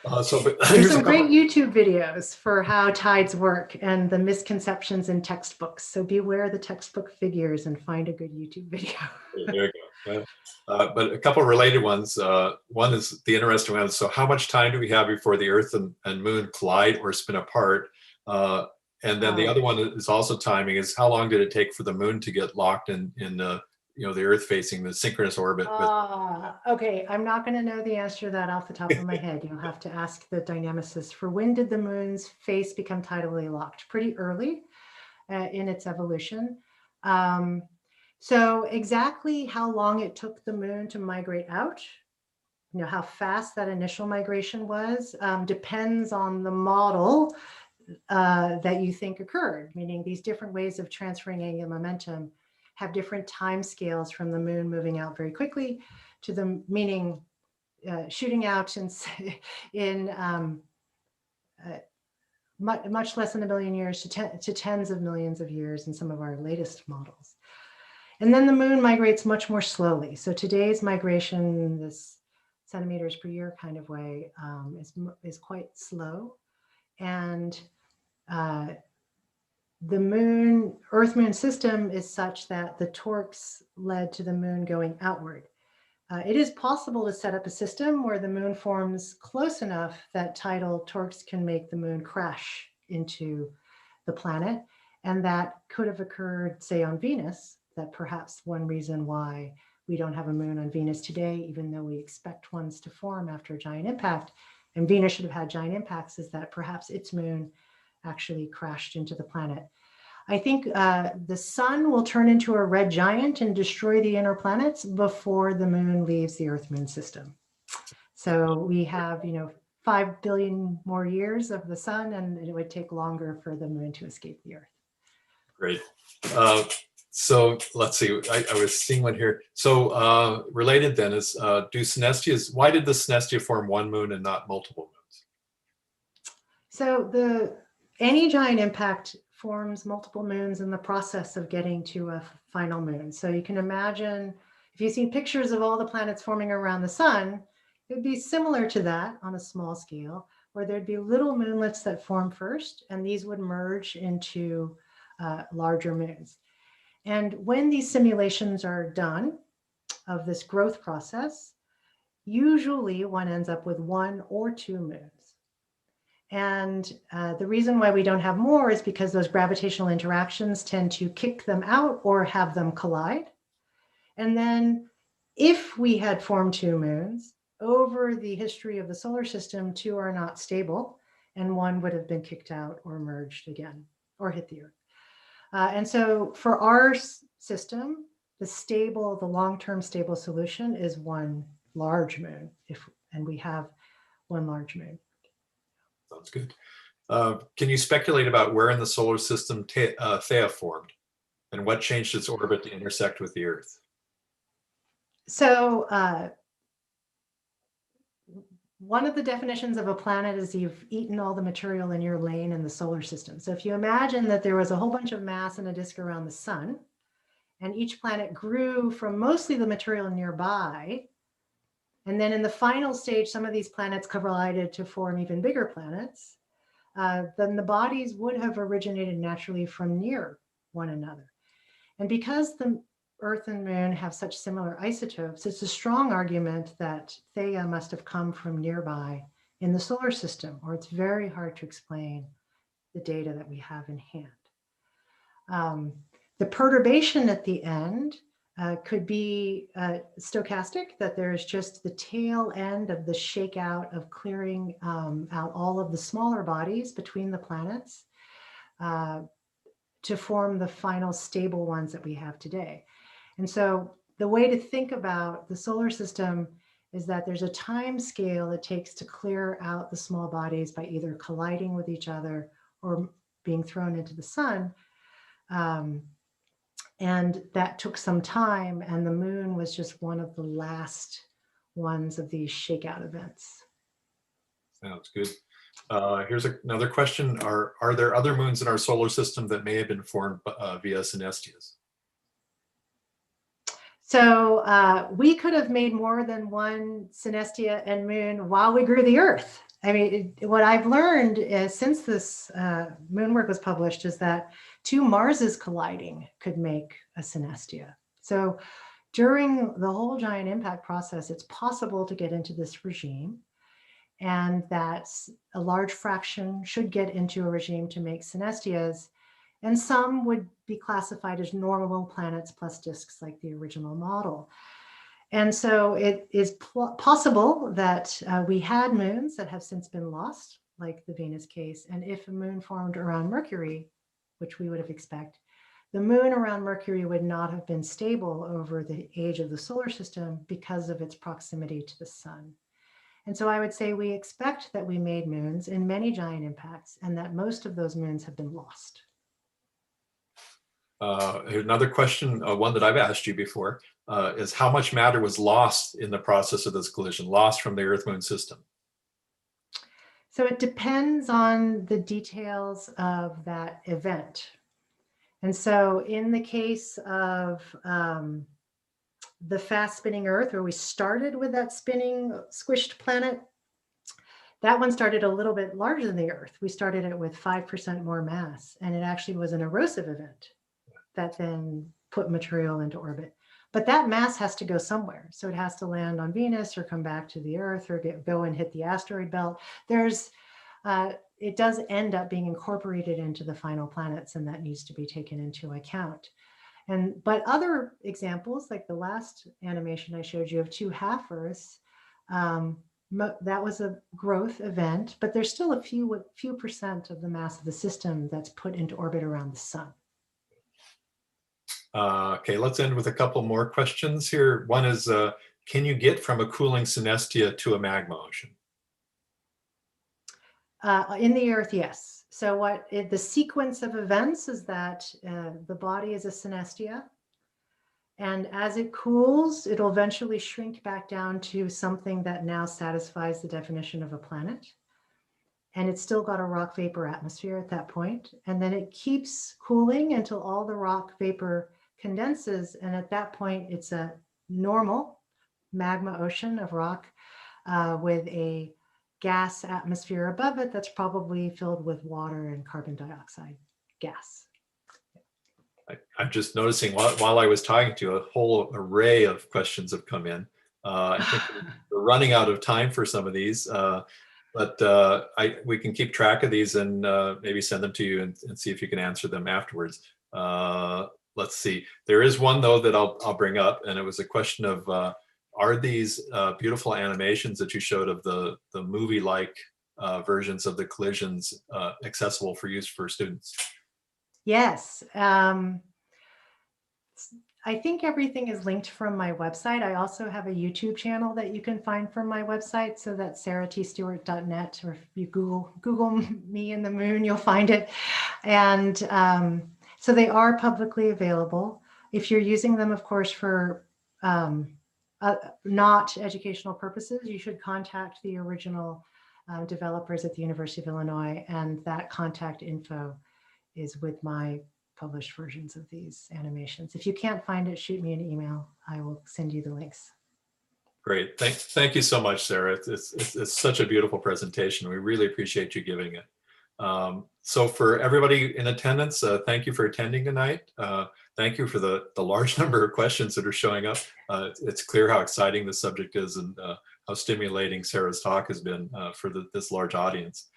There's some great YouTube videos for how tides work and the misconceptions in textbooks. So beware the textbook figures and find a good YouTube video. There you go. But a couple of related ones. One is the interesting one. So how much time do we have before the Earth and Moon collide or spin apart? And then the other one is also timing, is how long did it take for the Moon to get locked in the Earth facing the synchronous orbit? Okay, I'm not going to know the answer to that off the top of my head. You'll have to ask the dynamicists. For when did the Moon's face become tidally locked? Pretty early in its evolution. So exactly how long it took the Moon to migrate out, how fast that initial migration was, depends on the model that you think occurred, meaning these different ways of transferring angular momentum have different time scales, from the Moon moving out very quickly to the, meaning shooting out in much less than 1 billion years to tens of millions of years in some of our latest models. And then the moon migrates much more slowly. So today's migration, this centimeters per year kind of way, is quite slow. And the Earth-Moon system is such that the torques led to the moon going outward. It is possible to set up a system where the moon forms close enough that tidal torques can make the moon crash into the planet. And that could have occurred, say, on Venus. That perhaps one reason why we don't have a moon on Venus today, even though we expect ones to form after a giant impact, and Venus should have had giant impacts, is that perhaps its moon actually crashed into the planet. I think the sun will turn into a red giant and destroy the inner planets before the moon leaves the Earth-Moon system. So we have, 5 billion more years of the sun, and it would take longer for the moon to escape the Earth. Great. So let's see, I was seeing one here. So related then is, why did the Synestia form one moon and not multiple moons? So any giant impact forms multiple moons in the process of getting to a final moon. So you can imagine, if you've seen pictures of all the planets forming around the sun, it would be similar to that on a small scale, where there'd be little moonlets that form first, and these would merge into larger moons. And when these simulations are done of this growth process, usually one ends up with 1 or 2 moons. And the reason why we don't have more is because those gravitational interactions tend to kick them out or have them collide. And then if we had formed 2 moons, over the history of the solar system, 2 are not stable, and 1 would have been kicked out or merged again or hit the Earth. And so for our system, the long-term stable solution is 1 large moon, and we have 1 large moon. Sounds good. Can you speculate about where in the solar system Theia formed, and what changed its orbit to intersect with the Earth? So one of the definitions of a planet is you've eaten all the material in your lane in the solar system. So if you imagine that there was a whole bunch of mass in a disk around the sun, and each planet grew from mostly the material nearby, and then in the final stage, some of these planets collided to form even bigger planets, then the bodies would have originated naturally from near one another. And because the Earth and Moon have such similar isotopes, it's a strong argument that Theia must have come from nearby in the solar system, or it's very hard to explain the data that we have in hand. The perturbation at the end could be stochastic, that there's just the tail end of the shakeout of clearing out all of the smaller bodies between the planets to form the final stable ones that we have today. And so the way to think about the solar system is that there's a time scale it takes to clear out the small bodies by either colliding with each other or being thrown into the sun. And that took some time, and the moon was just one of the last ones of these shakeout events. Sounds good. Here's another question. Are there other moons in our solar system that may have been formed via Synestias? So we could have made more than 1 Synestia and moon while we grew the Earth. I mean, what I've learned is, since this moon work was published, is that 2 Marses colliding could make a Synestia. So during the whole giant impact process, it's possible to get into this regime, and that a large fraction should get into a regime to make Synestias, and some would be classified as normal planets plus disks like the original model. And so it is possible that we had moons that have since been lost, like the Venus case. And if a moon formed around Mercury, which we would have expected, the moon around Mercury would not have been stable over the age of the solar system because of its proximity to the sun. And so I would say we expect that we made moons in many giant impacts, and that most of those moons have been lost. Here's another question, one that I've asked you before. is how much matter was lost in the process of this collision, lost from the Earth-Moon system. So it depends on the details of that event. And so in the case of the fast spinning Earth, where we started with that spinning squished planet, that one started a little bit larger than the Earth. We started it with 5% more mass, and it actually was an erosive event that then put material into orbit. But that mass has to go somewhere. So it has to land on Venus or come back to the Earth or go and hit the asteroid belt. It does end up being incorporated into the final planets, and that needs to be taken into account. But other examples, like the last animation I showed you of 2 half-Earths, that was a growth event, but there's still a few percent of the mass of the system that's put into orbit around the sun. Okay, let's end with a couple more questions here. One is, can you get from a cooling synestia to a magma ocean? In the Earth, yes. So the sequence of events is that the body is a synestia. And as it cools, it'll eventually shrink back down to something that now satisfies the definition of a planet. And it's still got a rock vapor atmosphere at that point. And then it keeps cooling until all the rock vapor condenses. And at that point, it's a normal magma ocean of rock with a gas atmosphere above it that's probably filled with water and carbon dioxide gas. I'm just noticing while I was talking to you, a whole array of questions have come in. I think we're running out of time for some of these, but we can keep track of these and maybe send them to you and see if you can answer them afterwards. Let's see. There is one though that I'll bring up, and it was a question of are these beautiful animations that you showed of the movie-like versions of the collisions accessible for use for students? Yes. I think everything is linked from my website. I also have a YouTube channel that you can find from my website. So that's sarahtstewart.net, or if you Google me and the moon, you'll find it. And so they are publicly available. If you're using them, of course, for not educational purposes, you should contact the original developers at the University of Illinois, and that contact info is with my published versions of these animations. If you can't find it, shoot me an email. I will send you the links. Great. Thank you so much, Sarah. It's such a beautiful presentation. We really appreciate you giving it. So for everybody in attendance, thank you for attending tonight. Thank you for the large number of questions that are showing up. It's clear how exciting the subject is and how stimulating Sarah's talk has been for this large audience.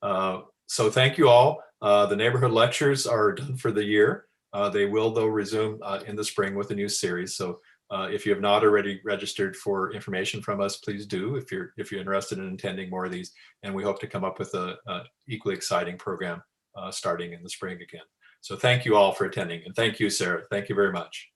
So thank you all. The neighborhood lectures are done for the year. They will, though, resume in the spring with a new series. So if you have not already registered for information from us, please do if you're interested in attending more of these. And we hope to come up with a equally exciting program starting in the spring again. So thank you all for attending, and thank you, Sarah. Thank you very much.